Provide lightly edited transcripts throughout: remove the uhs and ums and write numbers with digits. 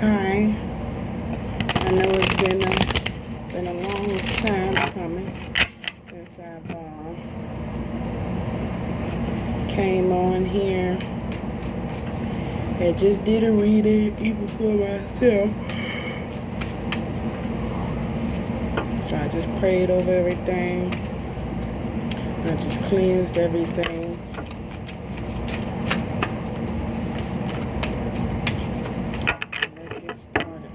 Hi. I know it's been a long time coming since I've came on here. I just did a reading even for myself. So I just prayed over everything. I just cleansed everything. Let's get started.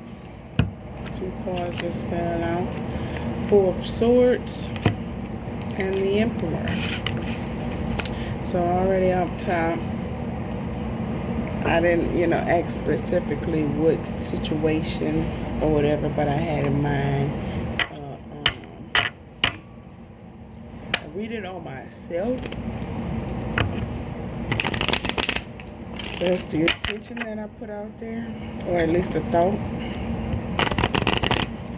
Two cards just fell out. Four of Swords and the Emperor. So already up top, I didn't, ask specifically what situation or whatever, but I had in mind. I read it on myself. That's the intention that I put out there, or at least a thought.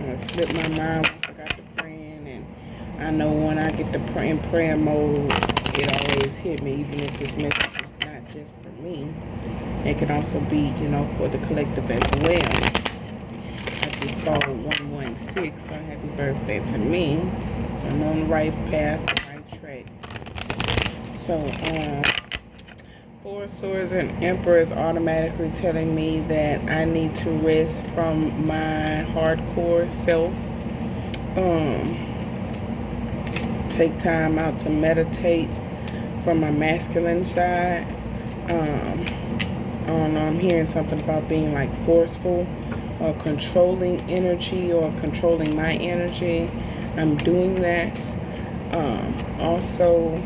It slipped my mind once I got to praying, and I know when I get to prayer mode, it always hit me, even if this message is not just for me. It can also be, for the collective as well. I just saw 116, so happy birthday to me. I'm on the right path, the right track. So, Four of Swords and Emperor is automatically telling me that I need to rest from my hardcore self. Take time out to meditate from my masculine side. I don't know, I'm hearing something about being like forceful or controlling energy or controlling my energy. I'm doing that. Also,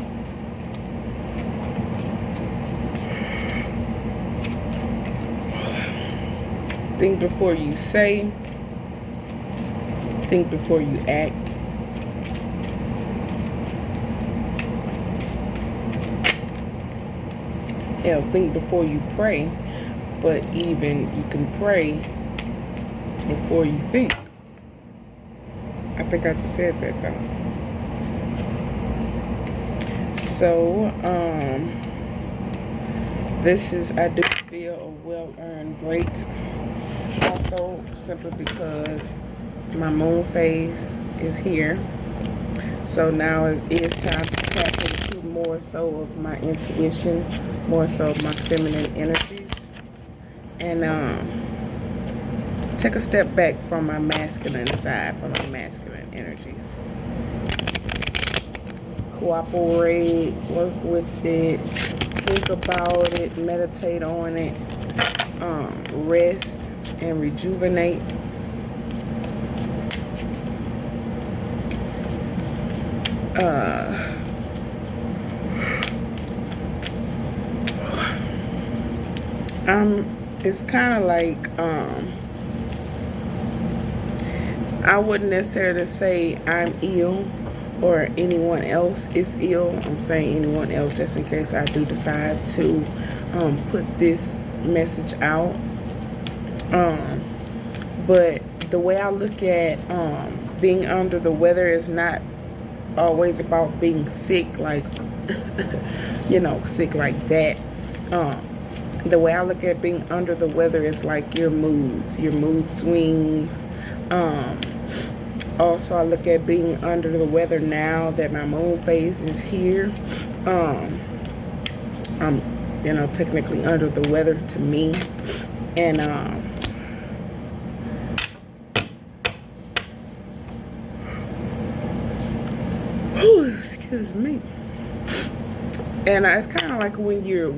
think before you say, think before you act. Hell, think before you pray, but even you can pray before you think. I think I just said that though. So, I do feel a well-earned break. Also, simply because my moon phase is here. So now it is time to tap into more so of my intuition, more so of my feminine energies. And take a step back from my masculine side, from my masculine energies. Cooperate, work with it, think about it, meditate on it, rest and rejuvenate. It's kind of like, I wouldn't necessarily say I'm ill or anyone else is ill. I'm saying anyone else just in case I do decide to put this message out. But the way I look at being under the weather is not always about being sick, like, sick like that. The way I look at being under the weather is like your mood swings. Also, I look at being under the weather now that my moon phase is here. I'm, technically under the weather to me. And, excuse me. And it's kind of like when your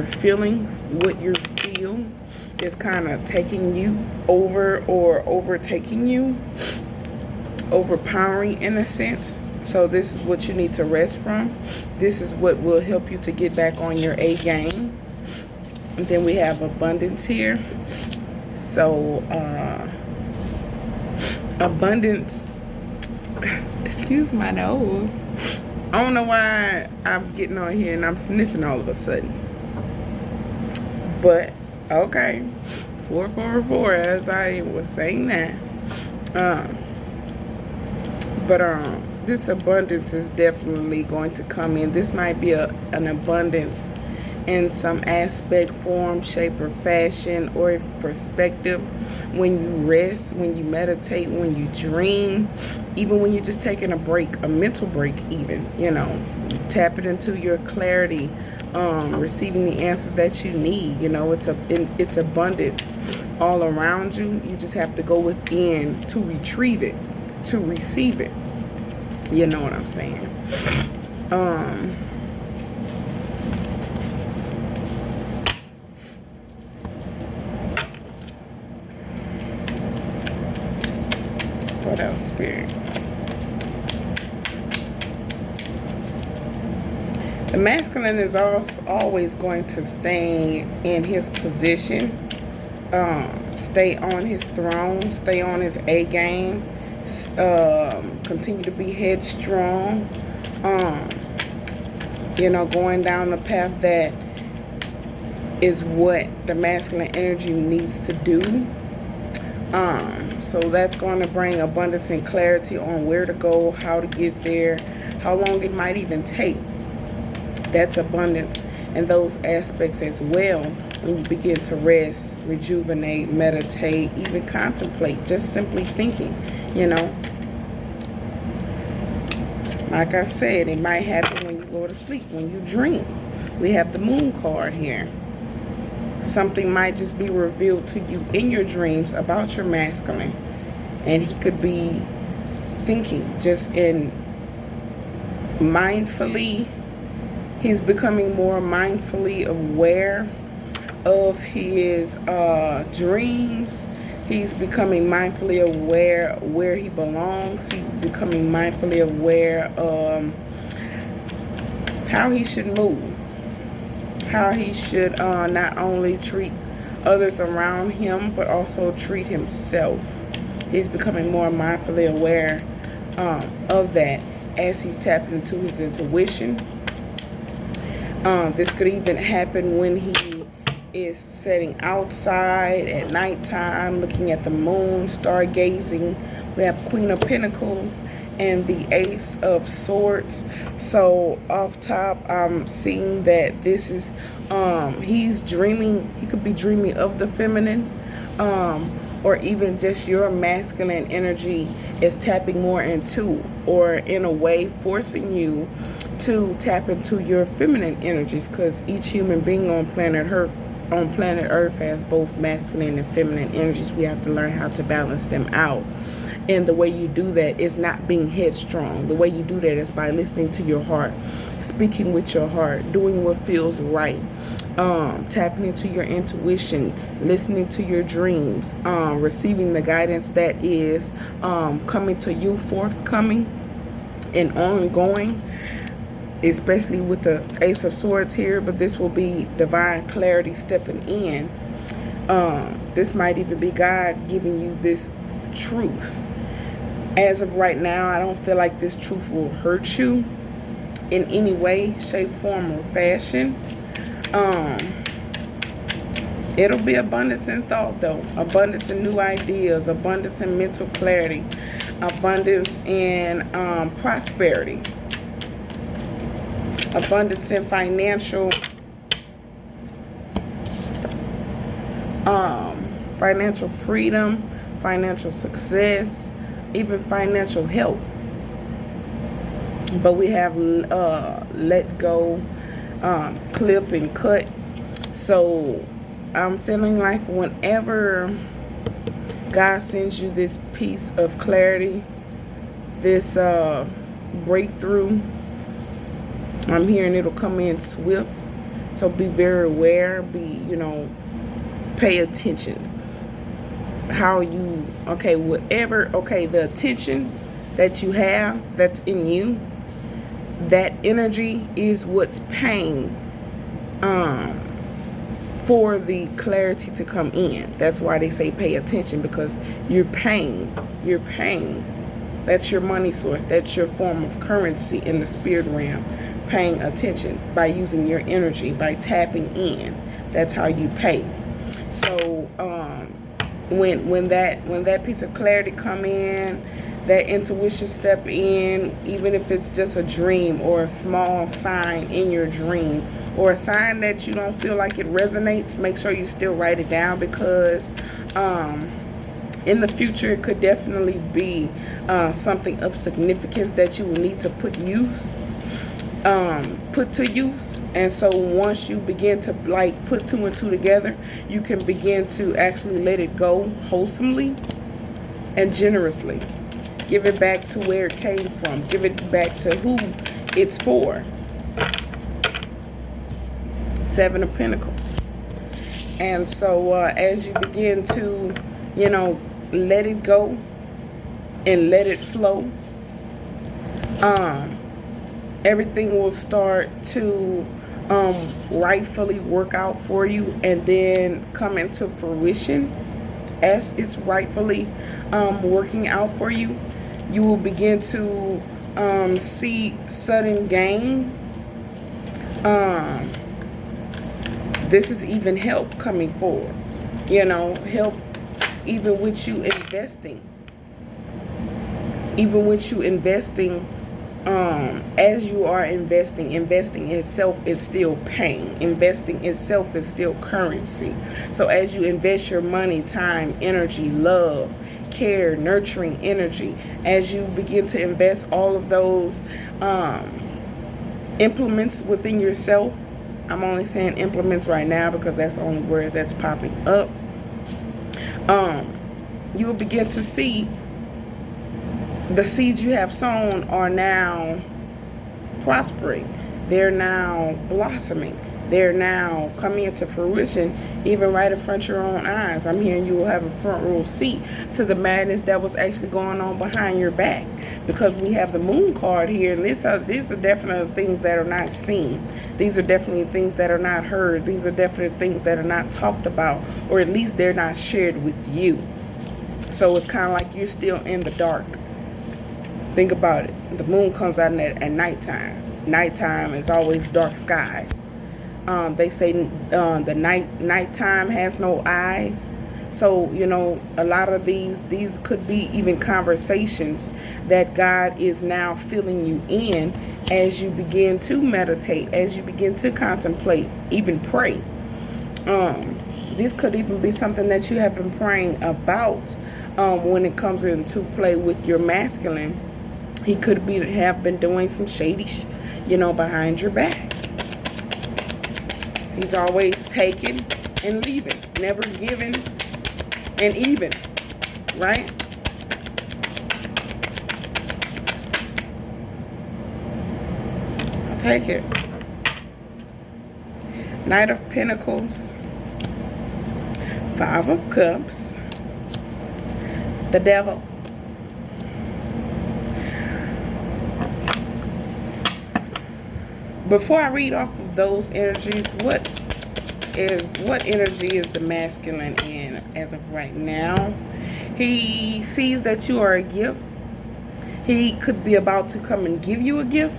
feelings, what you feel is kind of taking you over or overtaking you, overpowering in a sense. So this is what you need to rest from. This is what will help you to get back on your A game. And then we have abundance here. So abundance, excuse my nose. I don't know why I'm getting on here and I'm sniffing all of a sudden. But, okay. 444, as I was saying that. But this abundance is definitely going to come in. This might be an abundance in some aspect, form, shape, or fashion, or perspective. When you rest, when you meditate, when you dream, even when you're just taking a break, a mental break even, you know, tapping into your clarity, receiving the answers that you need. You know, it's abundance all around you. You just have to go within to retrieve it, to receive it. You know what I'm saying? What else, Spirit? The masculine is also always going to stay in his position, stay on his throne, stay on his A game, continue to be headstrong, you know, going down the path that is what the masculine energy needs to do. So that's going to bring abundance and clarity on where to go, how to get there, how long it might even take. That's abundance in those aspects as well. When you begin to rest, rejuvenate, meditate, even contemplate, just simply thinking, you know. Like I said, it might happen when you go to sleep, when you dream. We have the moon card here. Something might just be revealed to you in your dreams about your masculine. And he could be thinking just in mindfully. He's becoming more mindfully aware of his dreams. He's becoming mindfully aware where he belongs. He's becoming mindfully aware of how he should move. How he should not only treat others around him, but also treat himself. He's becoming more mindfully aware of that as he's tapping into his intuition. This could even happen when he is sitting outside at nighttime, looking at the moon, stargazing. We have Queen of Pentacles and the Ace of Swords. So off top, I'm seeing that this is he's dreaming. He could be dreaming of the feminine, or even just your masculine energy is tapping more into, or in a way forcing you to tap into your feminine energies, because each human being on planet Earth has both masculine and feminine energies. We have to learn how to balance them out. And the way you do that is not being headstrong. The way you do that is by listening to your heart, speaking with your heart, doing what feels right, tapping into your intuition, listening to your dreams, receiving the guidance that is coming to you, forthcoming and ongoing, especially with the Ace of Swords here. But this will be divine clarity stepping in. This might even be God giving you this truth. As of right now, I don't feel like this truth will hurt you in any way, shape, form, or fashion. It'll be abundance in thought, though. Abundance in new ideas, abundance in mental clarity, abundance in prosperity, abundance in financial freedom, financial success, even financial help. But we have let go, clip and cut. So I'm feeling like whenever God sends you this piece of clarity, this breakthrough, I'm hearing it'll come in swift. So be very aware, pay attention. How you, the attention that you have that's in you, that energy is what's paying for the clarity to come in. That's why they say pay attention, because you're paying. That's your money source. That's your form of currency in the spirit realm. Paying attention by using your energy, by tapping in. That's how you pay. So when that piece of clarity come in, that intuition step in, even if it's just a dream or a small sign in your dream or a sign that you don't feel like it resonates. Make sure you still write it down, because in the future it could definitely be something of significance that you will need to put to use. And so once you begin to like put two and two together, you can begin to actually let it go wholesomely and generously. Give it back to where it came from. Give it back to who it's for. Seven of Pentacles. And so as you begin to, let it go and let it flow, everything will start to rightfully work out for you and then come into fruition as it's rightfully working out for you. You will begin to see sudden gain. This is even help coming forward. Help even with you investing. Even with you investing, as you are investing itself is still pain. Investing itself is still currency. So as you invest your money, time, energy, love, care, nurturing energy, as you begin to invest all of those implements within yourself, I'm only saying implements right now because that's the only word that's popping up, you will begin to see the seeds you have sown are now prospering. They're now blossoming. They're now coming into fruition, even right in front of your own eyes. I'm hearing you will have a front row seat to the madness that was actually going on behind your back, because we have the moon card here, and these are definitely things that are not seen. These are definitely things that are not heard. These are definitely things that are not talked about, or at least they're not shared with you. So it's kind of like you're still in the dark. Think about it. The moon comes out at nighttime. Nighttime is always dark skies. They say the nighttime has no eyes. So, a lot of these could be even conversations that God is now filling you in as you begin to meditate, as you begin to contemplate, even pray. This could even be something that you have been praying about when it comes into play with your masculine. He could have been doing some shady, behind your back. He's always taking and leaving, never giving and even, right? I'll take it. Knight of Pentacles, Five of Cups, the Devil. Before I read off of those energies, what energy is the masculine in as of right now? He sees that you are a gift. He could be about to come and give you a gift.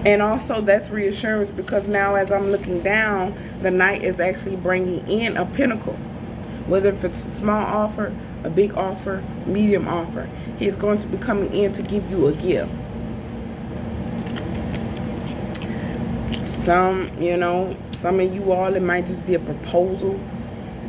And also that's reassurance, because now as I'm looking down, the Knight is actually bringing in a pentacle. Whether if it's a small offer, a big offer, medium offer, he's going to be coming in to give you a gift. Some of you all, it might just be a proposal.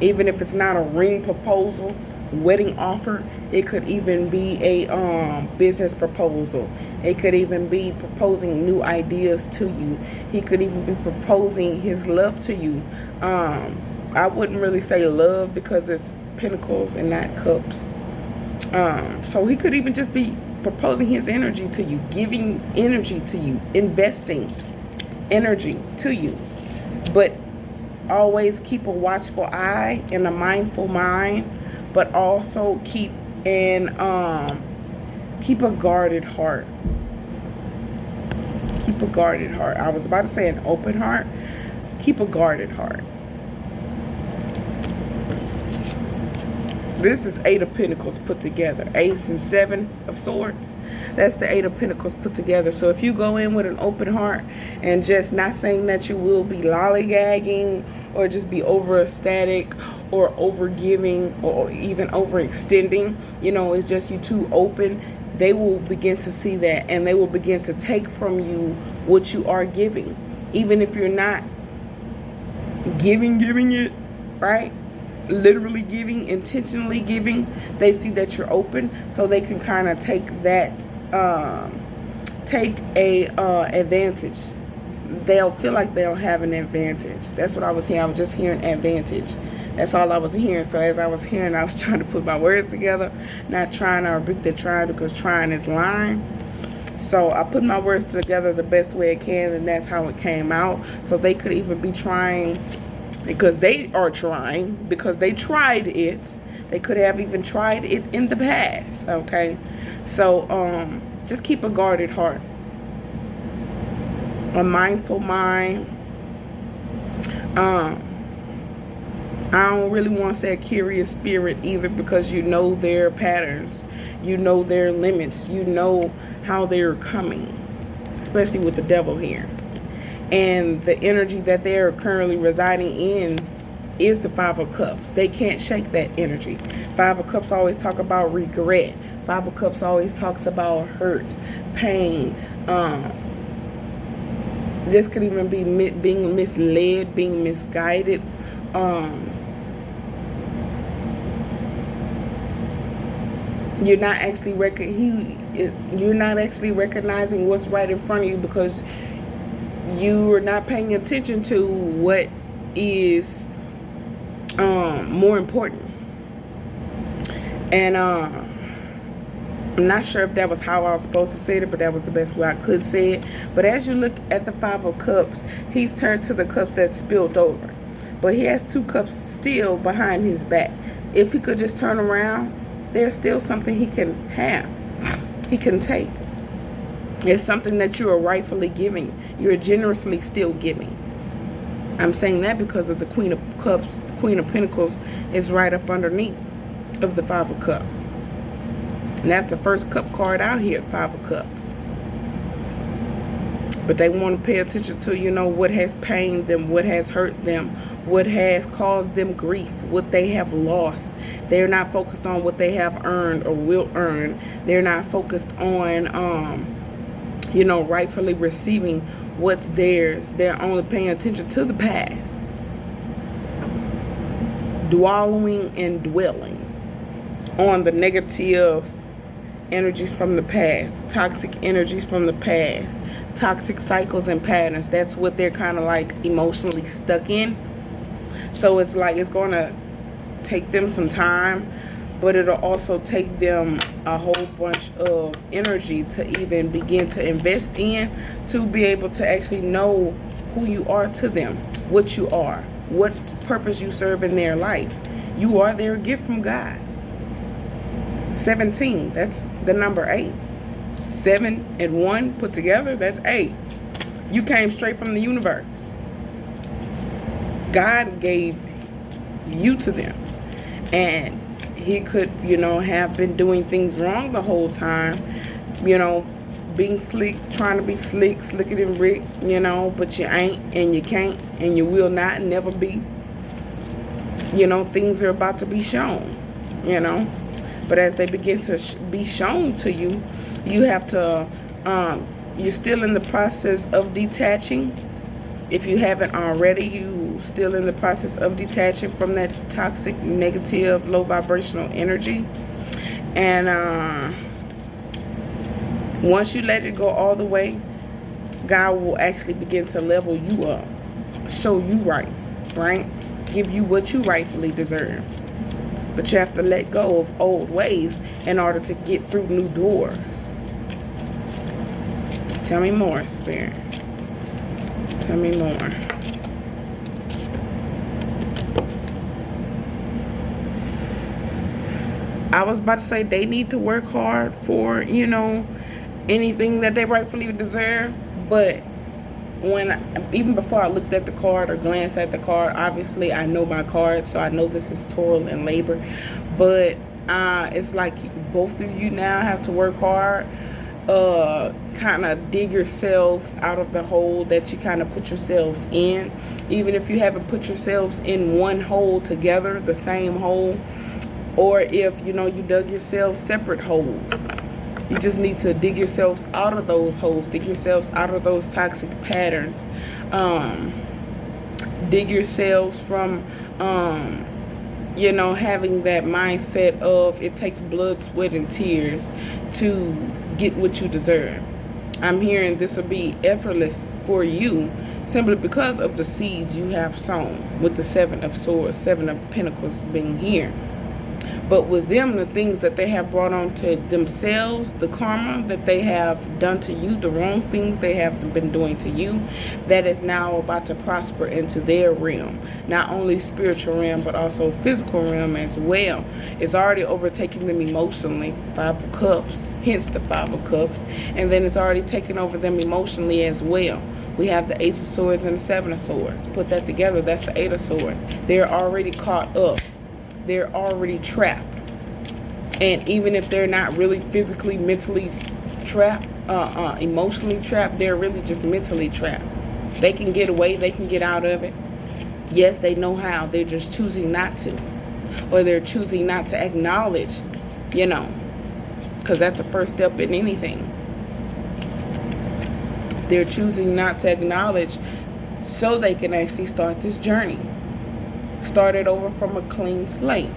Even if it's not a ring proposal, wedding offer, it could even be a business proposal. It could even be proposing new ideas to you. He could even be proposing his love to you. I wouldn't really say love because it's pentacles and not cups. So he could even just be proposing his energy to you, giving energy to you, investing energy to you. But always keep a watchful eye and a mindful mind, but also keep a guarded heart. Keep a guarded heart. I was about to say an open heart. Keep a guarded heart. This is Eight of Pentacles put together. Ace and Seven of Swords. That's the Eight of Pentacles put together. So if you go in with an open heart and just not saying that you will be lollygagging or just be over ecstatic or over giving or even overextending, it's just you too open, they will begin to see that, and they will begin to take from you what you are giving. Even if you're not giving it, right? Literally giving, intentionally giving, they see that you're open, so they can kind of take that, take a advantage. They'll feel like they'll have an advantage. That's what I was hearing. I was just hearing advantage. That's all I was hearing. So as I was hearing, I was trying to put my words together, not trying to rebuke the trying, because trying is lying. So I put my words together the best way I can, and that's how it came out. So they could even be trying, because they are trying, because they tried it. They could have even tried it in the past, okay? So just keep a guarded heart, a mindful mind. I don't really want to say a curious spirit either, because you know their patterns, you know their limits, you know how they're coming, especially with the devil here. And the energy that they're currently residing in is the Five of Cups. They can't shake that energy. Five of Cups always talk about regret. Five of Cups always talks about hurt, pain. This could even be being misled, being misguided. You're not actually recognizing what's right in front of you, because you are not paying attention to what is more important. And I'm not sure if that was how I was supposed to say it, but that was the best way I could say it. But as you look at the Five of Cups, he's turned to the cups that spilled over, but he has 2 cups still behind his back. If he could just turn around, there's still something he can have, he can take. It's something that you are rightfully giving. You're generously still giving. I'm saying that because of the Queen of Cups. Queen of Pentacles is right up underneath of the Five of Cups. And that's the first cup card out here, Five of Cups. But they want to pay attention to, what has pained them, what has hurt them, what has caused them grief, what they have lost. They're not focused on what they have earned or will earn. They're not focused on, rightfully receiving what's theirs. They're only paying attention to the past. Dwallowing and dwelling on the negative energies from the past, toxic energies from the past, toxic cycles and patterns. That's what they're kind of like emotionally stuck in. So it's like it's going to take them some time, but it'll also take them a whole bunch of energy to even begin to invest in, to be able to actually know who you are to them, what you are, what purpose you serve in their life. You are their gift from God. 17, that's the number 8. 7 and 1 put together, that's 8. You came straight from the universe. God gave you to them. And he could, have been doing things wrong the whole time, being slick, trying to be slicker than Rick, but you ain't, and you can't, and you will not never be. Things are about to be shown, but as they begin to be shown to you, you have to, you're still in the process of detaching. If you haven't already, you still in the process of detaching from that toxic, negative, low vibrational energy. And once you let it go all the way, God will actually begin to level you up, show you right, give you what you rightfully deserve. But you have to let go of old ways in order to get through new doors. Tell me more, Spirit. Tell me more. I was about to say they need to work hard for, anything that they rightfully deserve. But even before I looked at the card or glanced at the card, obviously I know my card, so I know this is toil and labor. But it's like both of you now have to work hard kind of dig yourselves out of the hole that you kind of put yourselves in. Even if you haven't put yourselves in one hole together, the same hole, or if you dug yourselves separate holes. You just need to dig yourselves out of those holes, dig yourselves out of those toxic patterns, dig yourselves from having that mindset of it takes blood, sweat, and tears to get what you deserve. I'm hearing this will be effortless for you simply because of the seeds you have sown, with the Seven of Swords, Seven of Pentacles being here. But with them, the things that they have brought on to themselves, the karma that they have done to you, the wrong things they have been doing to you, that is now about to prosper into their realm. Not only spiritual realm, but also physical realm as well. It's already overtaking them emotionally. Five of Cups, hence the Five of Cups. And then it's already taking over them emotionally as well. We have the Ace of Swords and the Seven of Swords. Put that together, that's the Eight of Swords. They're already caught up. They're already trapped. And even if they're not really physically, mentally trapped, emotionally trapped, they're really just mentally trapped. They can get away, they can get out of it. Yes, they know how. They're just choosing not to. Or they're choosing not to acknowledge, because that's the first step in anything. They're choosing not to acknowledge so they can actually start this journey. Start it over from a clean slate.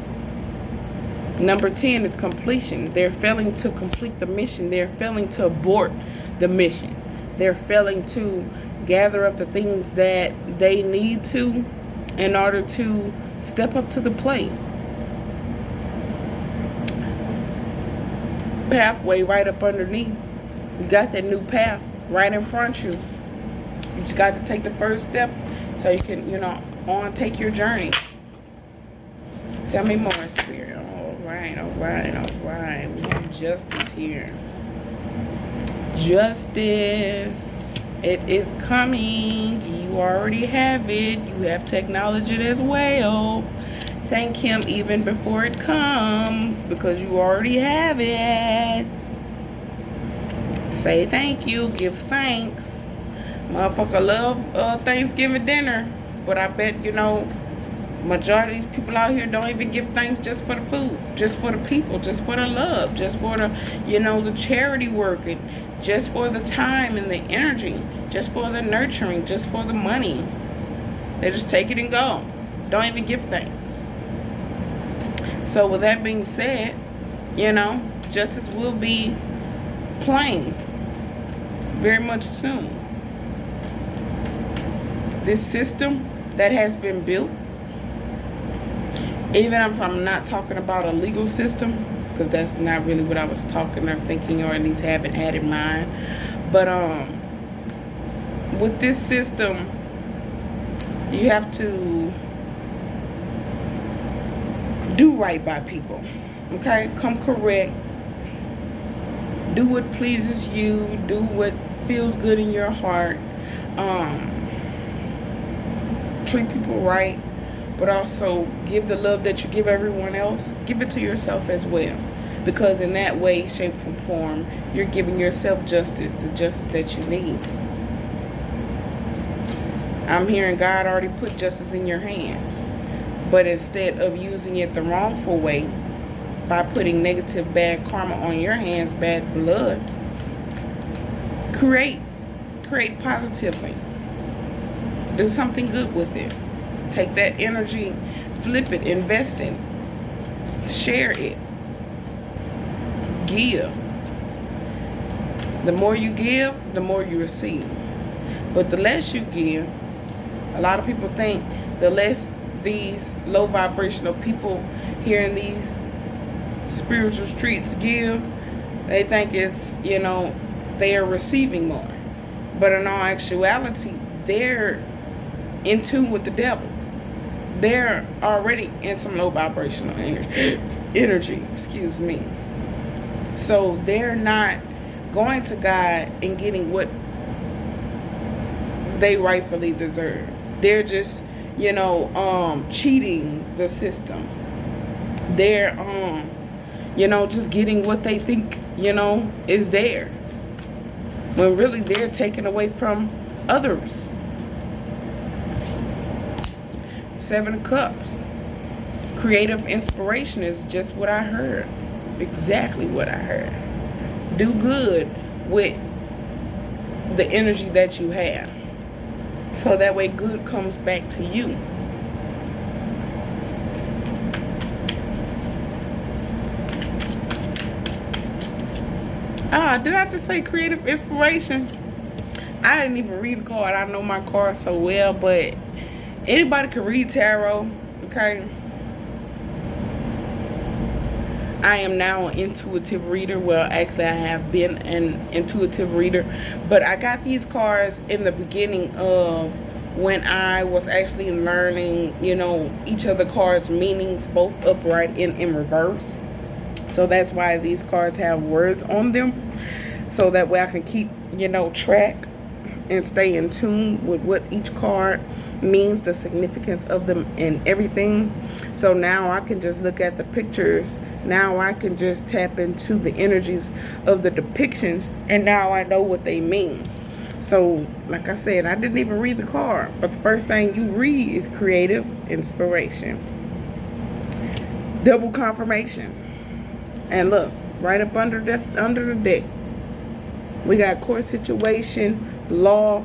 Number 10 is completion. They're failing to complete the mission. They're failing to abort the mission. They're failing to gather up the things that they need to in order to step up to the plate. Pathway right up underneath. You got that new path right in front of you. You just got to take the first step so you can, take your journey. Tell me more, Spirit. All right. We have justice here. Justice. It is coming. You already have it. You have to acknowledge it as well. Thank him even before it comes, because you already have it. Say thank you. Give thanks. Motherfucker love Thanksgiving dinner. But I bet, majority of these people out here don't even give thanks just for the food, just for the people, just for the love, just for the, the charity work, and just for the time and the energy, just for the nurturing, just for the money. They just take it and go. Don't even give thanks. So with that being said, justice will be plain very much soon. This system that has been built, even if I'm not talking about a legal system, because that's not really what I was talking or thinking, or at least haven't had in mind. But with this system, you have to do right by people. Okay? Come correct. Do what pleases you. Do what feels good in your heart. Treat people right, but also give the love that you give everyone else. Give it to yourself as well, because in that way, shape, and form, you're giving yourself justice, the justice that you need. I'm hearing God already put justice in your hands, but instead of using it the wrongful way, by putting negative, bad karma on your hands, bad blood, create positively. Do something good with it. Take that energy, flip it, invest it, share it, give. The more you give, the more you receive. But the less you give, a lot of people think the less these low vibrational people here in these spiritual streets give, they think it's, they are receiving more. But in all actuality, they're in tune with the devil. They're already in some low vibrational energy, excuse me. So they're not going to God and getting what they rightfully deserve. They're just, cheating the system. They're, just getting what they think, is theirs. When really they're taken away from others. 7 of Cups. Creative inspiration is just what I heard. Exactly what I heard. Do good with the energy that you have. So that way good comes back to you. Did I just say creative inspiration? I didn't even read the card. I know my card so well, but anybody can read tarot, okay? I am now an intuitive reader. Well, actually, I have been an intuitive reader, but I got these cards in the beginning of when I was actually learning, each of the cards' meanings, both upright and in reverse. So that's why these cards have words on them, so that way I can keep, track and stay in tune with what each card means, the significance of them and everything. So now I can just look at the pictures. Now I can just tap into the energies of the depictions, and now I know what they mean. So like I said, I didn't even read the card, but the first thing you read is creative inspiration. Double confirmation. And look, right up under the deck, we got court situation, law,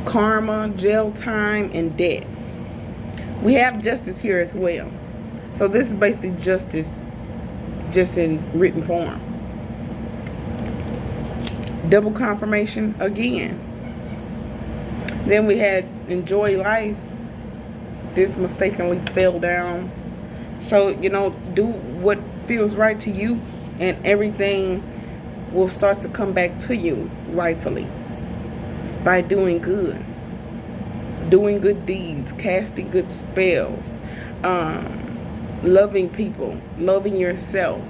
karma, jail time, and debt. We have justice here as well. So this is basically justice, just in written form. Double confirmation again. Then we had enjoy life. This mistakenly fell down. So, do what feels right to you, and everything will start to come back to you rightfully by doing good deeds, casting good spells, loving people, loving yourself,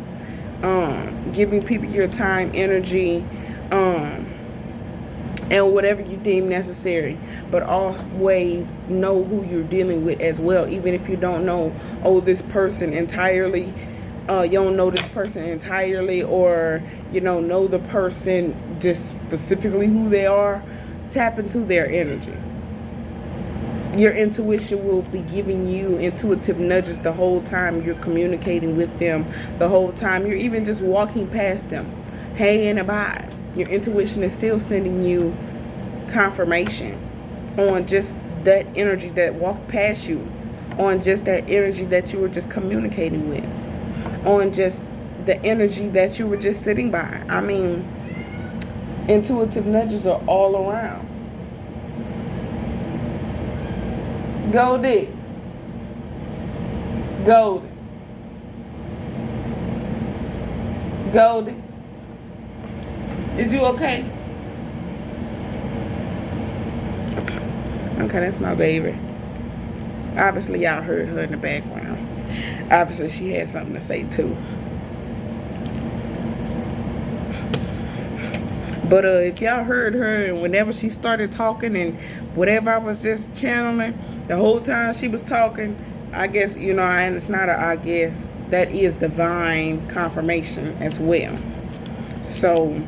giving people your time, energy, and whatever you deem necessary. But always know who you're dealing with as well. Even if you don't know, this person entirely, you don't know this person entirely, or know the person just specifically who they are, tap into their energy. Your intuition will be giving you intuitive nudges the whole time you're communicating with them, the whole time you're even just walking past them. Hey and bye. Your intuition is still sending you confirmation on just that energy that walked past you, on just that energy that you were just communicating with, on just the energy that you were just sitting by. I mean, intuitive nudges are all around. Goldie. Goldie. Goldie. Is you okay? Okay, that's my baby. Obviously, y'all heard her in the background. Obviously, she had something to say, too. But if y'all heard her, and whenever she started talking and whatever I was just channeling, the whole time she was talking, I guess, and it's not I guess, that is divine confirmation as well. So,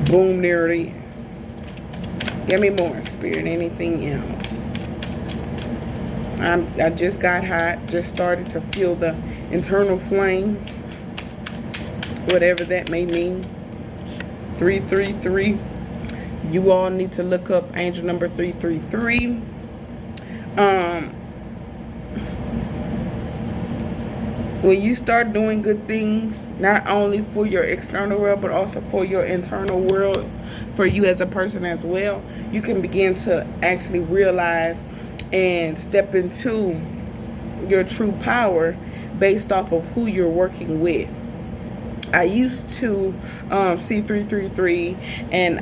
boom, there it is. Give me more, Spirit. Anything else? I just got hot. Just started to feel the internal flames. Whatever that may mean. 333. You all need to look up angel number 333. When you start doing good things, not only for your external world, but also for your internal world, for you as a person as well, you can begin to actually realize and step into your true power based off of who you're working with. I used to see 333, and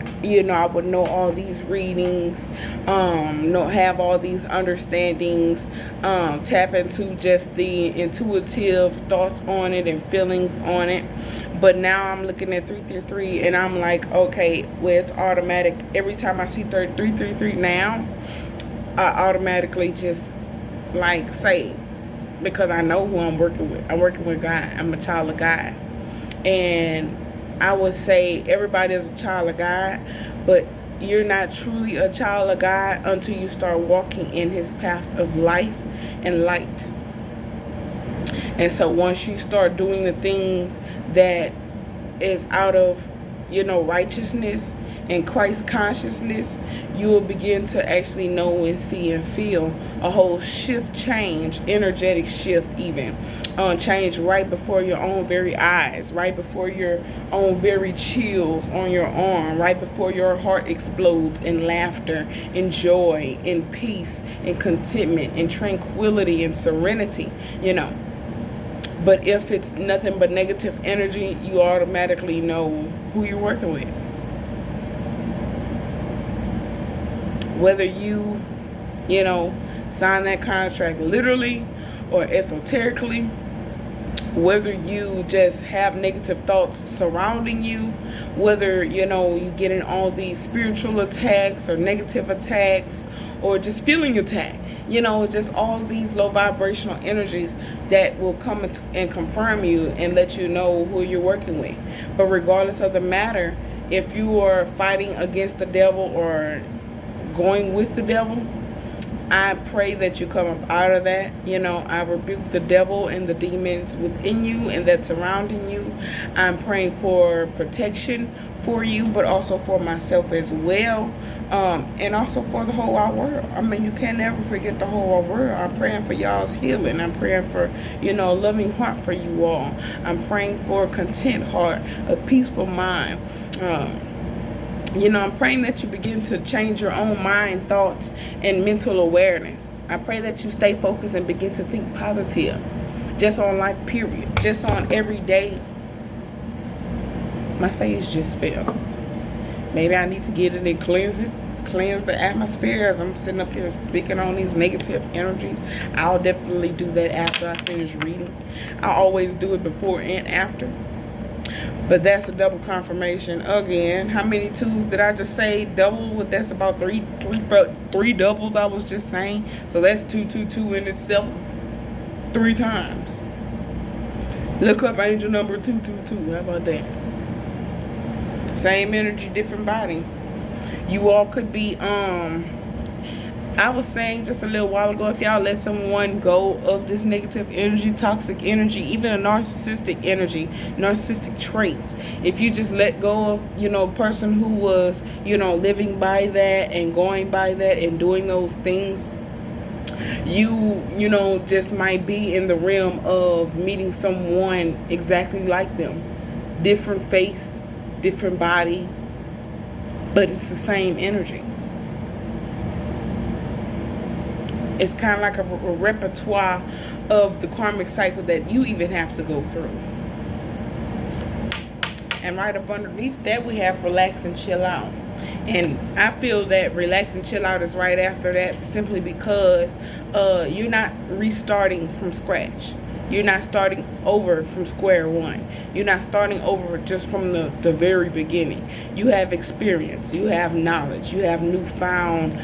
I would know all these readings, have all these understandings, tap into just the intuitive thoughts on it and feelings on it. But now I'm looking at 333, and I'm like, okay, well, it's automatic. Every time I see 333 now, I automatically just like say, because I know who I'm working with. I'm working with God. I'm a child of God. And I would say everybody is a child of God, but you're not truly a child of God until you start walking in his path of life and light. And so once you start doing the things that is out of, righteousness and Christ consciousness, you will begin to actually know and see and feel a whole shift, change, energetic shift even. Change right before your own very eyes, right before your own very chills on your arm, right before your heart explodes in laughter, in joy, in peace, in contentment, in tranquility, and serenity, But if it's nothing but negative energy, you automatically know who you're working with. Whether you, sign that contract literally or esoterically, whether you just have negative thoughts surrounding you, whether, you get in all these spiritual attacks or negative attacks or just feeling attacked. It's just all these low vibrational energies that will come and confirm you and let you know who you're working with. But regardless of the matter, if you are fighting against the devil or going with the devil, I pray that you come up out of that. I rebuke the devil and the demons within you and that's surrounding you. I'm praying for protection for you, but also for myself as well, and also for the whole wide world. I mean, you can never forget the whole wide world. I'm praying for y'all's healing. I'm praying for, a loving heart for you all. I'm praying for a content heart, a peaceful mind. I'm praying that you begin to change your own mind, thoughts, and mental awareness. I pray that you stay focused and begin to think positive. Just on life, period. Just on every day. My sage just fell. Maybe I need to get it and cleanse the atmosphere as I'm sitting up here speaking on these negative energies. I'll definitely do that after I finish reading. I always do it before and after. But that's a double confirmation again. How many twos did I just say? Double? That's about three doubles I was just saying. So that's 222 in itself 3 times. Look up angel number 222. How about that? Same energy, different body. You all could be I was saying just a little while ago, if y'all let someone go of this negative energy, toxic energy, even a narcissistic energy, narcissistic traits, if you just let go of, a person who was, living by that and going by that and doing those things, you just might be in the realm of meeting someone exactly like them. Different face, different body, but it's the same energy. It's kind of like a repertoire of the karmic cycle that you even have to go through. And right up underneath that, we have relax and chill out. And I feel that relax and chill out is right after that, simply because you're not restarting from scratch. You're not starting over from square one. You're not starting over just from the very beginning. You have experience. You have knowledge. You have newfound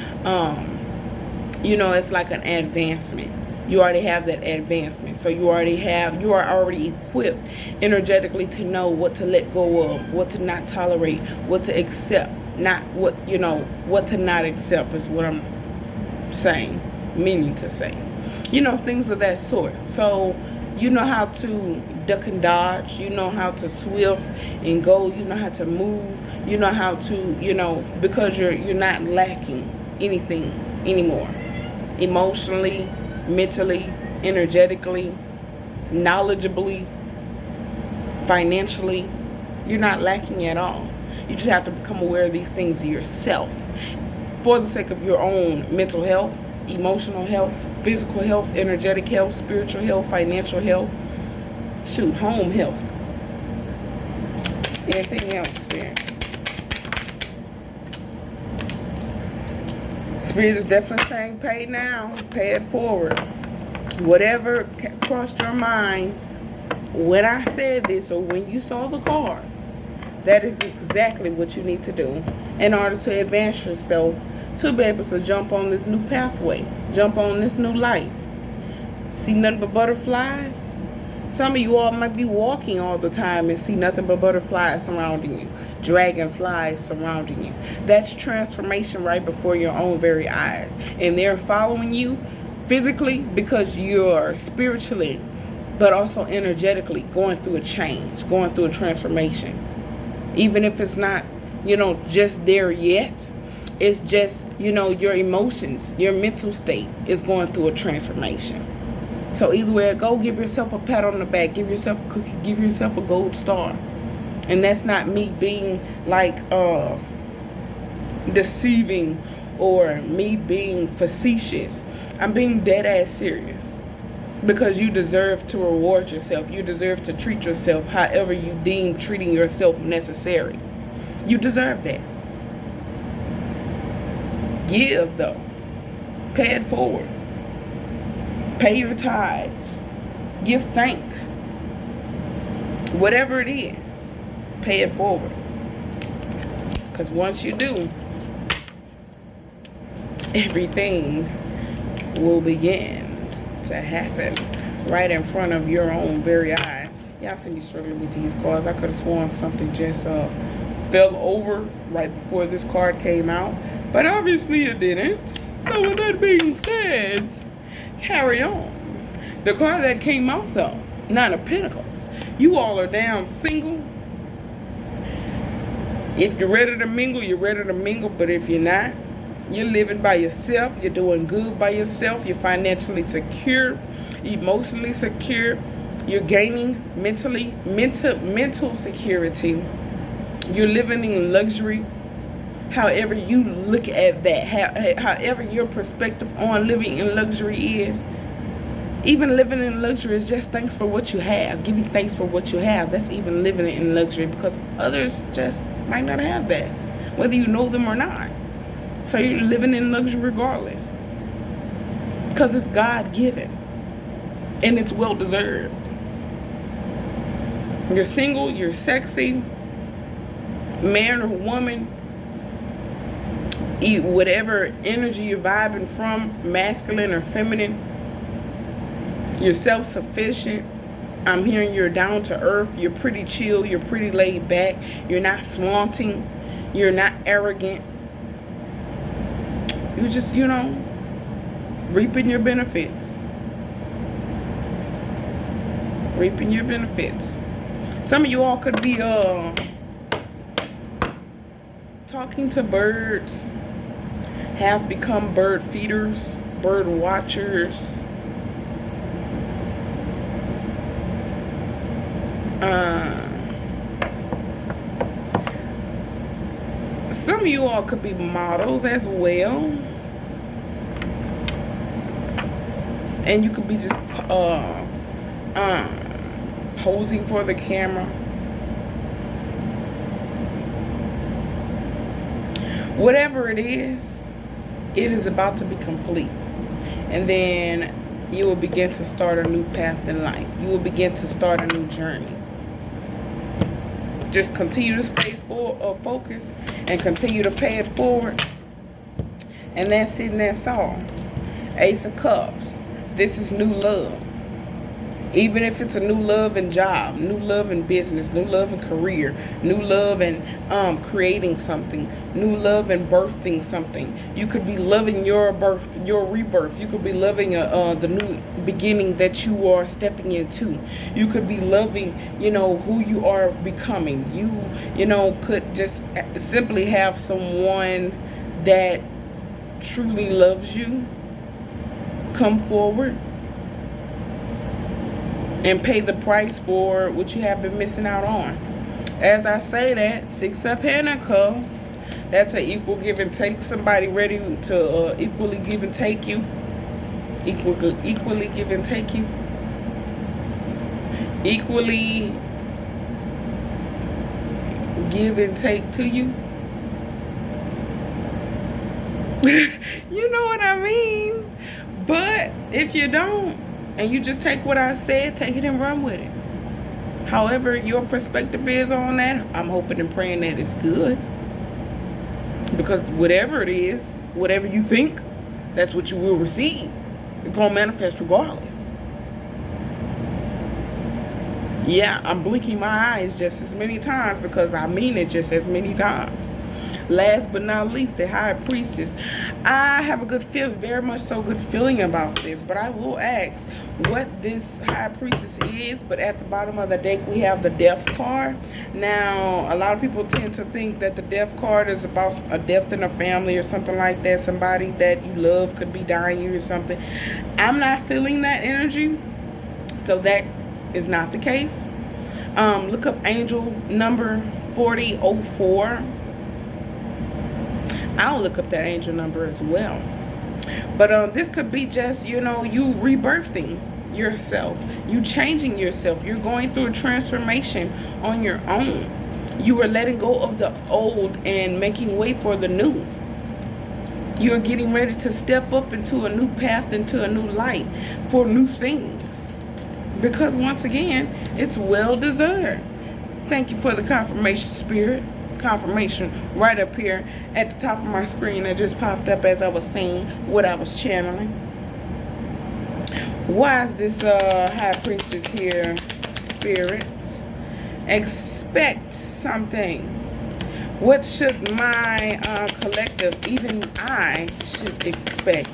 it's like an advancement. You already have that advancement. So you are already equipped energetically to know what to let go of, what to not tolerate, what to accept, what to not accept is what I'm saying, meaning to say. Things of that sort. So you know how to duck and dodge, you know how to swift and go, you know how to move, you know how to, because you're not lacking anything anymore. Emotionally, mentally, energetically, knowledgeably, financially, you're not lacking at all. You just have to become aware of these things yourself for the sake of your own mental health, emotional health, physical health, energetic health, spiritual health, financial health, home health, anything else, Spirit. Spirit is definitely saying pay now, pay it forward. Whatever crossed your mind when I said this or when you saw the card, that is exactly what you need to do in order to advance yourself to be able to jump on this new pathway, jump on this new light. See nothing but butterflies? Some of you all might be walking all the time and see nothing but butterflies surrounding you, dragonflies surrounding you. That's transformation right before your own very eyes. And they're following you physically because you're spiritually, but also energetically going through a change, going through a transformation. Even if it's not, just there yet, it's just, your emotions, your mental state is going through a transformation. So either way it go, give yourself a pat on the back, give yourself a cookie, give yourself a gold star. And that's not me being like deceiving or me being facetious. I'm being dead ass serious. Because you deserve to reward yourself. You deserve to treat yourself however you deem treating yourself necessary. You deserve that. Give though. Pay it forward. Pay your tithes. Give thanks. Whatever it is, pay it forward. Because once you do, everything will begin to happen right in front of your own very eye. Y'all see me struggling with these cards. I could have sworn something just fell over right before this card came out. But obviously it didn't. So with that being said, carry on. The card that came out though, Nine of Pentacles. You all are down single. If you're ready to mingle, you're ready to mingle. But if you're not, you're living by yourself. You're doing good by yourself. You're financially secure, emotionally secure. You're gaining mental security. You're living in luxury. However you look at that, however your perspective on living in luxury is, even living in luxury is just thanks for what you have. Giving thanks for what you have. That's even living in luxury because others just might not have that, whether you know them or not. So you're living in luxury regardless. Because it's God-given. And it's well-deserved. You're single, you're sexy, man or woman, whatever energy you're vibing from, masculine or feminine, you're self-sufficient. I'm hearing you're down to earth, you're pretty chill, you're pretty laid back, you're not flaunting, you're not arrogant. You just, reaping your benefits. Reaping your benefits. Some of you all could be talking to birds, have become bird feeders, bird watchers. Some of you all could be models as well. And you could be just posing for the camera. Whatever it is about to be complete. And then you will begin to start a new path in life. You will begin to start a new journey. Just continue to stay focused and continue to pay it forward. And that's it, and that's all. Ace of Cups. This is new love. Even if it's a new love and job, new love and business, new love and career, new love and creating something, new love and birthing something. You could be loving your birth, your rebirth. You could be loving the new beginning that you are stepping into. You could be loving, who you are becoming. You could just simply have someone that truly loves you come forward and pay the price for what you have been missing out on. As I say that, Six of Pentacles, that's an equal give and take. Somebody ready to equally give and take you. Equally give and take you. Equally give and take to you. You know what I mean? But if you don't, and you just take what I said, take it and run with it. However your perspective is on that, I'm hoping and praying that it's good. Because whatever it is, whatever you think, that's what you will receive. It's going to manifest regardless. Yeah, I'm blinking my eyes just as many times because I mean it just as many times. Last but not least, the high priestess. I have a good feeling, very much so good feeling about this, but I will ask what this high priestess is. But at the bottom of the deck, we have the death card. Now, a lot of people tend to think that the death card is about a death in a family or something like that. Somebody that you love could be dying or something. I'm not feeling that energy, so that is not the case. Look up angel number 4004. I'll look up that angel number as well. But this could be just, you rebirthing yourself. You changing yourself. You're going through a transformation on your own. You are letting go of the old and making way for the new. You're getting ready to step up into a new path, into a new light, for new things. Because once again, it's well deserved. Thank you for the confirmation, Spirit. Confirmation right up here at the top of my screen that just popped up as I was saying what I was channeling. Why is this high priestess here, spirits? Expect something. What should my collective, even I, should expect?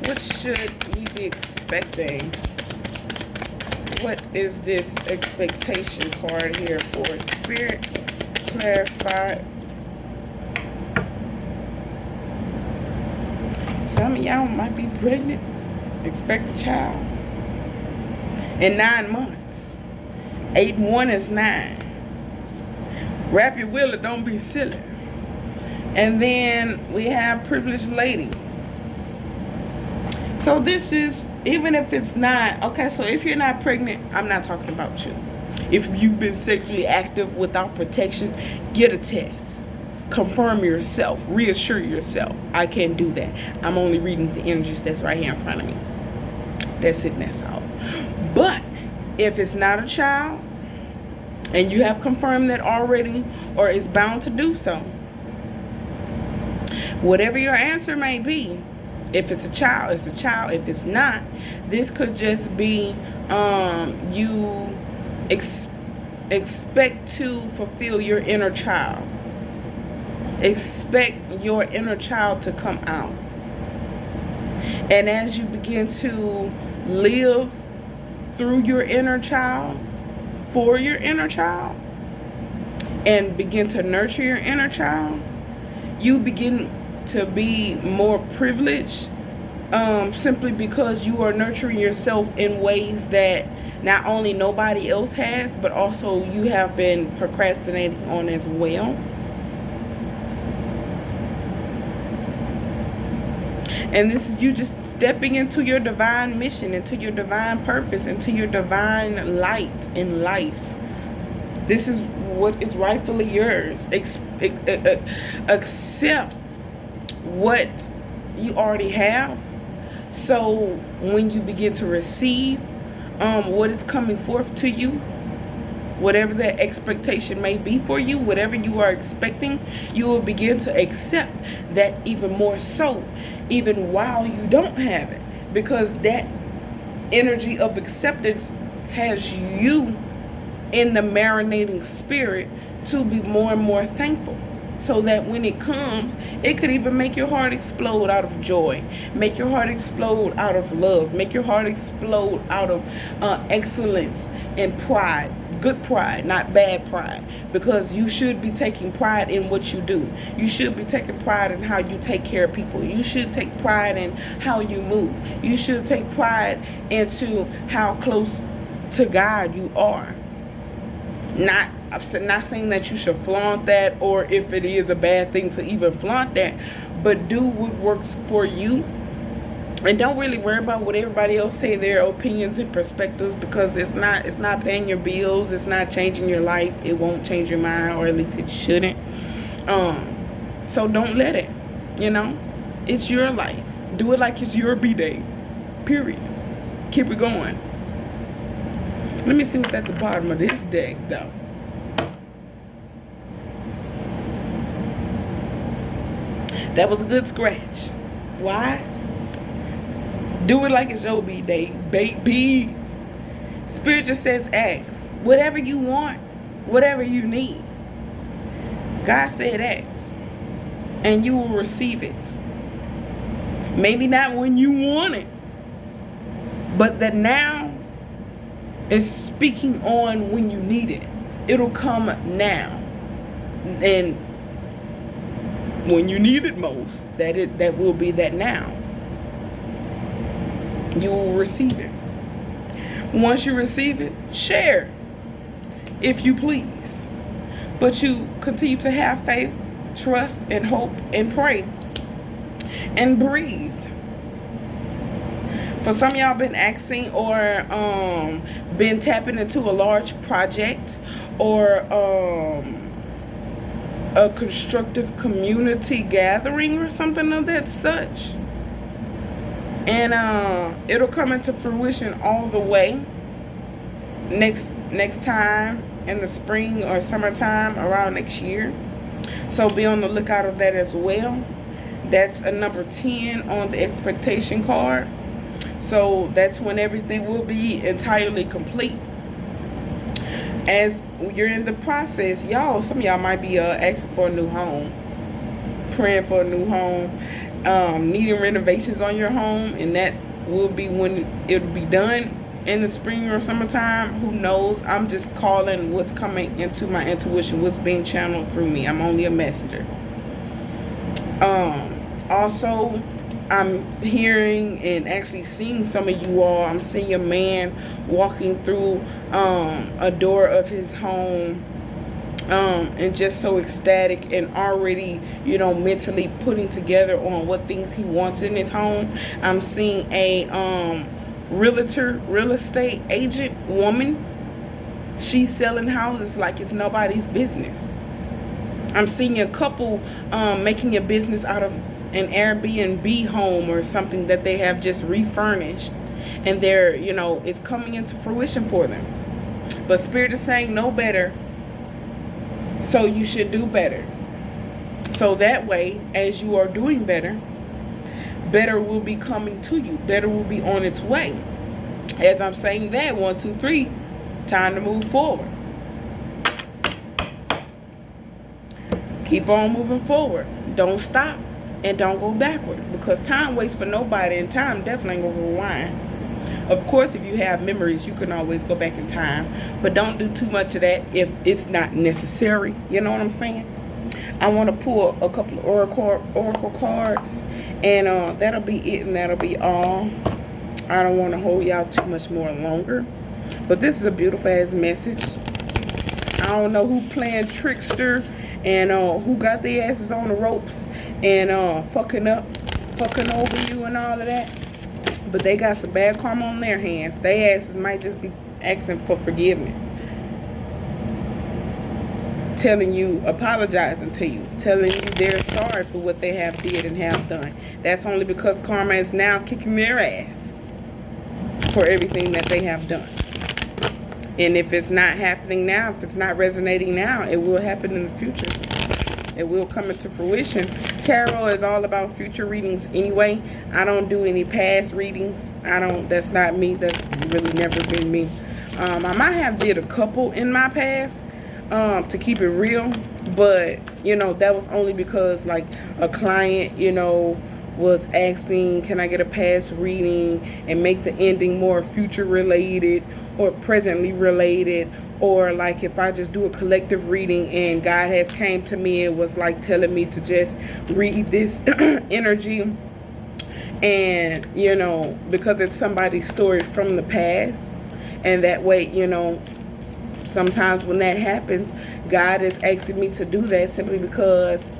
What should we be expecting? What is this expectation card here for, Spirit? Clarify. Some of y'all might be pregnant. Expect a child in 9 months. 8 and 1 is 9. Wrap your will and don't be silly. And then we have privileged lady. So this is, even if it's not, okay, so if you're not pregnant, I'm not talking about you. If you've been sexually active without protection, get a test. Confirm yourself. Reassure yourself. I can't do that. I'm only reading the energies that's right here in front of me. That's it and that's all. But if it's not a child, and you have confirmed that already, or is bound to do so, whatever your answer may be, if it's a child, it's a child. If it's not, this could just be you expect to fulfill your inner child. Expect your inner child to come out. And as you begin to live through your inner child, for your inner child, and begin to nurture your inner child, you begin to be more privileged, simply because you are nurturing yourself in ways that not only nobody else has, but also you have been procrastinating on as well. And this is you just stepping into your divine mission, into your divine purpose, into your divine light in life. This is what is rightfully yours. Accept what you already have. So when you begin to receive what is coming forth to you, whatever that expectation may be for you, whatever you are expecting, you will begin to accept that even more so, even while you don't have it. Because that energy of acceptance has you in the marinating spirit to be more and more thankful. So that when it comes, it could even make your heart explode out of joy, make your heart explode out of love, make your heart explode out of excellence and pride. Good pride, not bad pride, because you should be taking pride in what you do. You should be taking pride in how you take care of people. You should take pride in how you move. You should take pride into how close to God you are. I'm not saying that you should flaunt that, or if it is a bad thing to even flaunt that, but do what works for you. And don't really worry about what everybody else say, their opinions and perspectives, because it's not paying your bills, it's not changing your life, it won't change your mind, or at least it shouldn't. So don't let it, it's your life. Do it like it's your B-day, period. Keep it going. Let me see what's at the bottom of this deck, though. That was a good scratch. Why? Do it like it's your B-day, baby. Spirit just says ask. Whatever you want, whatever you need. God said ask. And you will receive it. Maybe not when you want it. But the now is speaking on when you need it. It'll come now. And when you need it most, that will be that now. You will receive it. Once you receive it, share, if you please. But you continue to have faith, trust, and hope, and pray, and breathe. For some of y'all been asking or been tapping into a large project or a constructive community gathering or something of that such. And it'll come into fruition all the way next time in the spring or summertime around next year. So be on the lookout of that as well. That's a number 10 on the expectation card. So that's when everything will be entirely complete. As you're in the process, some of y'all might be asking for a new home, praying for a new home, needing renovations on your home, and that will be when it'll be done in the spring or summertime. Who knows? I'm just calling what's coming into my intuition, what's being channeled through me. I'm only a messenger. Also, I'm hearing and actually seeing some of you all. I'm seeing a man walking through a door of his home, and just so ecstatic and already, mentally putting together on what things he wants in his home. I'm seeing a realtor, real estate agent woman. She's selling houses like it's nobody's business. I'm seeing a couple making a business out of an Airbnb home or something that they have just refurnished, and they're, it's coming into fruition for them. But Spirit is saying know better, so you should do better. So that way, as you are doing better, better will be coming to you. Better will be on its way. As I'm saying that, 1, 2, 3, time to move forward. Keep on moving forward. Don't stop. And don't go backward, because time waits for nobody, and time definitely ain't gonna rewind. Of course, if you have memories, you can always go back in time, but don't do too much of that if it's not necessary. You know what I'm saying? I want to pull a couple of oracle cards, and that'll be it, and that'll be all. I don't want to hold y'all too much more longer, but this is a beautiful ass message. I don't know who playing trickster and who got their asses on the ropes and fucking over you and all of that, but they got some bad karma on their hands. Their asses might just be asking for forgiveness, apologizing to you, telling you they're sorry for what they have did and have done. That's only because karma is now kicking their ass for everything that they have done. And if it's not happening now, if it's not resonating now, it will happen in the future. It will come into fruition. Tarot is all about future readings anyway. I don't do any past readings. That's not me. That's really never been me. I might have did a couple in my past, to keep it real. But, that was only because, like, a client, was asking, can I get a past reading and make the ending more future related or presently related, or like if I just do a collective reading and God has came to me and was like telling me to just read this energy, and because it's somebody's story from the past, and that way sometimes when that happens, God is asking me to do that simply because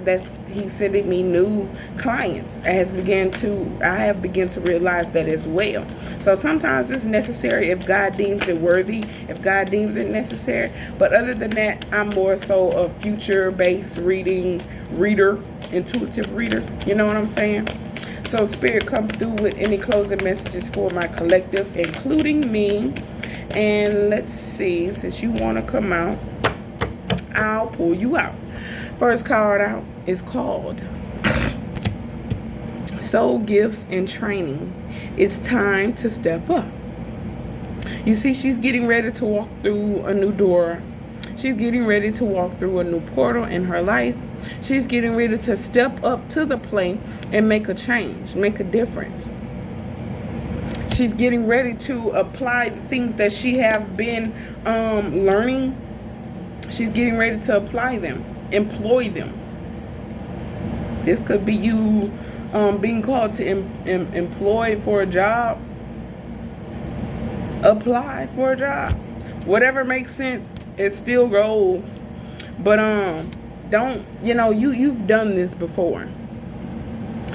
He's sending me new clients. I have begun to realize that as well. So sometimes it's necessary if God deems it worthy, if God deems it necessary. But other than that, I'm more so a future-based reader, intuitive reader. You know what I'm saying? So Spirit, come through with any closing messages for my collective, including me. And let's see, since you want to come out, I'll pull you out. First card out is called Soul Gifts and Training. It's time to step up. You see, she's getting ready to walk through a new door. She's getting ready to walk through a new portal in her life. She's getting ready to step up to the plate and make a change, make a difference. She's getting ready to apply the things that she have been learning. She's getting ready to apply them, employ them. This could be you being called to employ for a job. Apply for a job. Whatever makes sense, it still goes. But don't, you've done this before.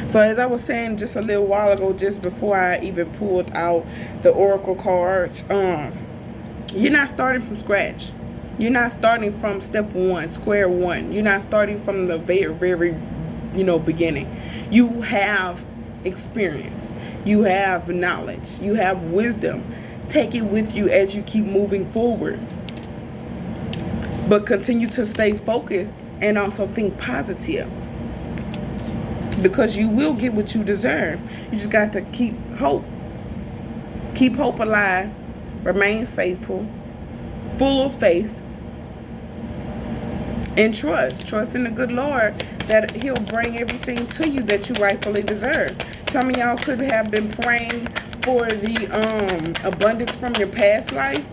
So as I was saying just a little while ago, just before I even pulled out the oracle cards, you're not starting from scratch. You're not starting from step one, square one. You're not starting from the very, very, beginning. You have experience. You have knowledge. You have wisdom. Take it with you as you keep moving forward. But continue to stay focused and also think positive. Because you will get what you deserve. You just got to keep hope. Keep hope alive. Remain faithful. Full of faith. And trust. Trust in the good Lord that He'll bring everything to you that you rightfully deserve. Some of y'all could have been praying for the abundance from your past life.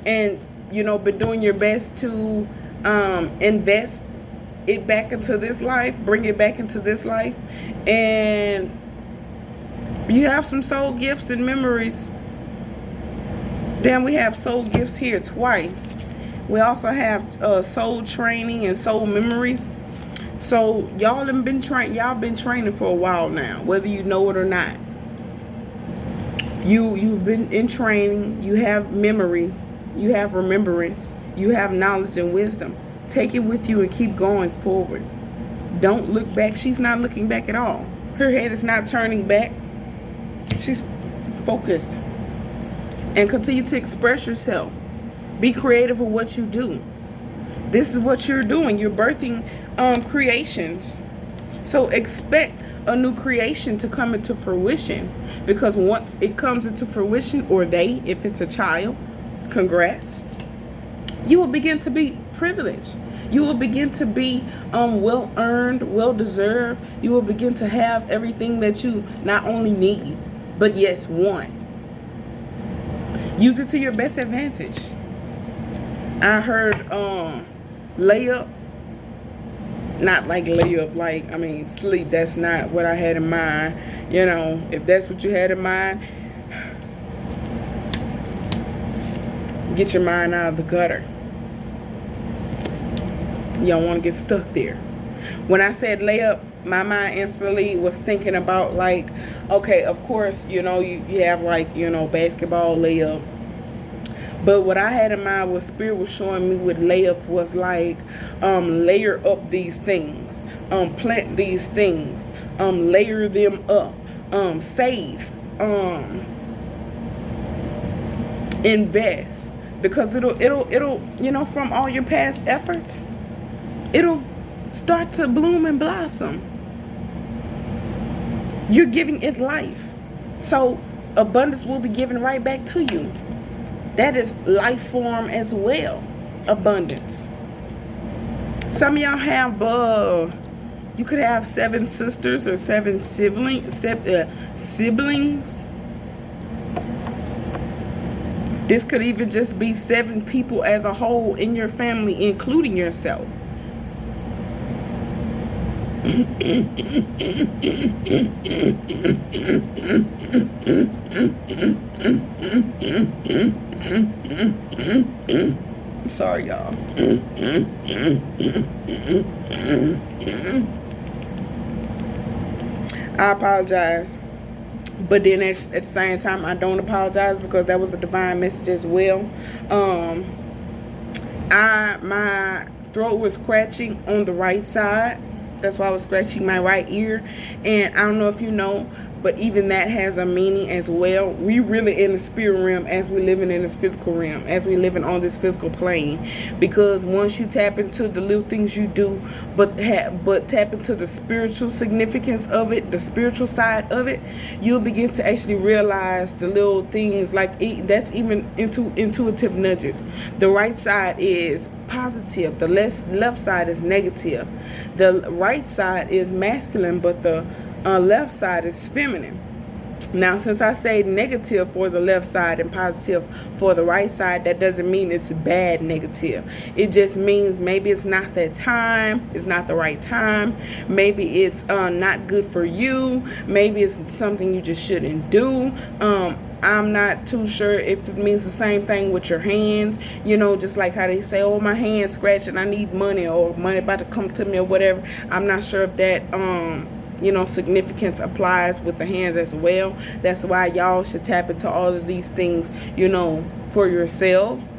And, been doing your best to invest it back into this life, bring it back into this life, and you have some soul gifts and memories. Then we have soul gifts here twice. We also have soul training and soul memories. So y'all have been training for a while now, whether you know it or not. You've been in training. You have memories. You have remembrance. You have knowledge and wisdom. Take it with you and keep going forward. Don't look back. She's not looking back at all. Her head is not turning back. She's focused. And continue to express yourself. Be creative with what you do. This is what you're doing. You're birthing creations. So expect a new creation to come into fruition. Because once it comes into fruition, or they, if it's a child, congrats, you will begin to be privileged. You will begin to be well earned, well deserved. You will begin to have everything that you not only need, but yes, want. Use it to your best advantage. I heard layup. Not like layup, sleep. That's not what I had in mind. If that's what you had in mind, get your mind out of the gutter. You don't want to get stuck there. When I said layup, my mind instantly was thinking about okay, of course, you have basketball layup. But what I had in mind, what Spirit was showing me with layup was layer up these things, plant these things, layer them up, save, invest, because it'll from all your past efforts, it'll start to bloom and blossom. You're giving it life, so abundance will be given right back to you. That is life form as well. Abundance. Some of y'all have, you could have 7 sisters or 7 siblings. This could even just be 7 people as a whole in your family, including yourself. I'm sorry, y'all. I apologize. But then at the same time, I don't apologize, because that was a divine message as well. My throat was scratching on the right side. That's why I was scratching my right ear. And I don't know if you know, but even that has a meaning as well. We really in the spirit realm as we living in this physical realm, as we living on this physical plane. Because once you tap into the little things you do, but tap into the spiritual significance of it, the spiritual side of it, you'll begin to actually realize the little things. Like that's even intuitive nudges. The right side is positive, the left side is negative. The right side is masculine, but the left side is feminine. Now, since I say negative for the left side and positive for the right side, that doesn't mean it's bad negative. It just means maybe it's not that time, it's not the right time, maybe it's not good for you, maybe it's something you just shouldn't do. I'm not too sure if it means the same thing with your hands. Just like how they say, oh, my hand's scratching, I need money, or money about to come to me, or whatever. I'm not sure if that significance applies with the hands as well. That's why y'all should tap into all of these things, for yourselves.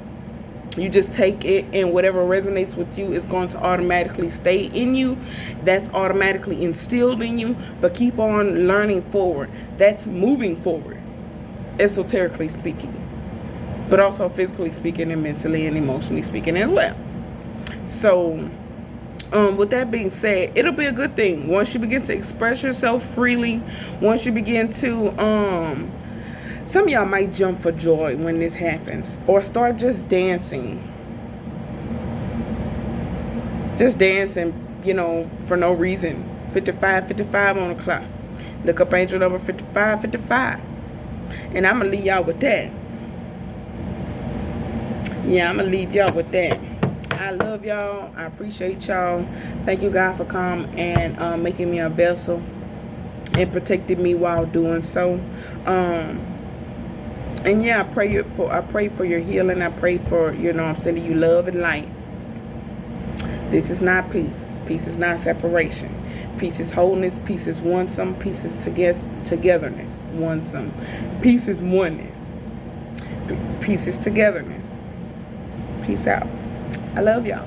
You just take it, and whatever resonates with you is going to automatically stay in you. That's automatically instilled in you. But keep on learning forward. That's moving forward, esoterically speaking, but also physically speaking and mentally and emotionally speaking as well. So with that being said, it'll be a good thing once you begin to express yourself freely. Once you begin to some of y'all might jump for joy when this happens, or start just dancing for no reason. 55 on the clock. Look up angel number 55. And I'm gonna leave y'all with that. I'm gonna leave y'all with that. I love y'all. I appreciate y'all. Thank you, God, for coming and making me a vessel and protecting me while doing so. I pray for your healing. I pray for, I'm sending you love and light. This is not peace. Peace is not separation. Peace is wholeness. Peace is one-some. Peace is togetherness. One-some. Peace is oneness. Peace is togetherness. Peace out. I love y'all.